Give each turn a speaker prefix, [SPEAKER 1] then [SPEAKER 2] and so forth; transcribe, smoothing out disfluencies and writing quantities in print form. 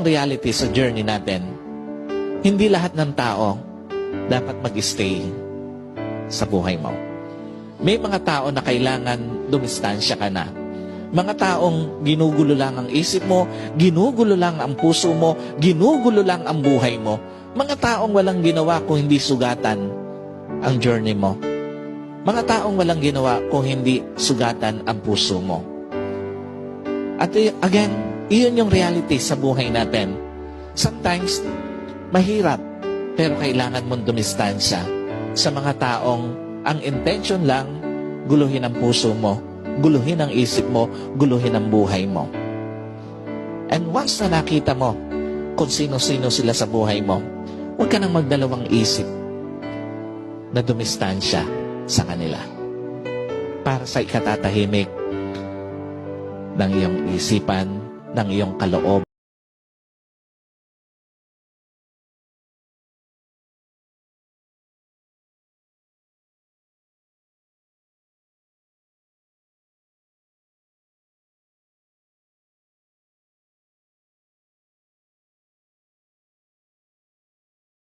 [SPEAKER 1] reality sa journey natin, hindi lahat ng tao dapat mag-stay sa buhay mo. May mga tao na kailangan dumistansya ka na. Mga taong ginugulo lang ang isip mo, ginugulo lang ang puso mo, ginugulo lang ang buhay mo. Mga taong walang ginawa kung hindi sugatan ang journey mo. Mga taong walang ginawa kung hindi sugatan ang puso mo. At again, iyon yung reality sa buhay natin. Sometimes, mahirap, pero kailangan mong dumistansya sa mga taong ang intention lang, guluhin ang puso mo, guluhin ang isip mo, guluhin ang buhay mo. And once na nakita mo kung sino-sino sila sa buhay mo, huwag ka nang magdalawang isip na dumistansya sa kanila para sa ikatatahimik ng iyong isipan, ng iyong kaloob.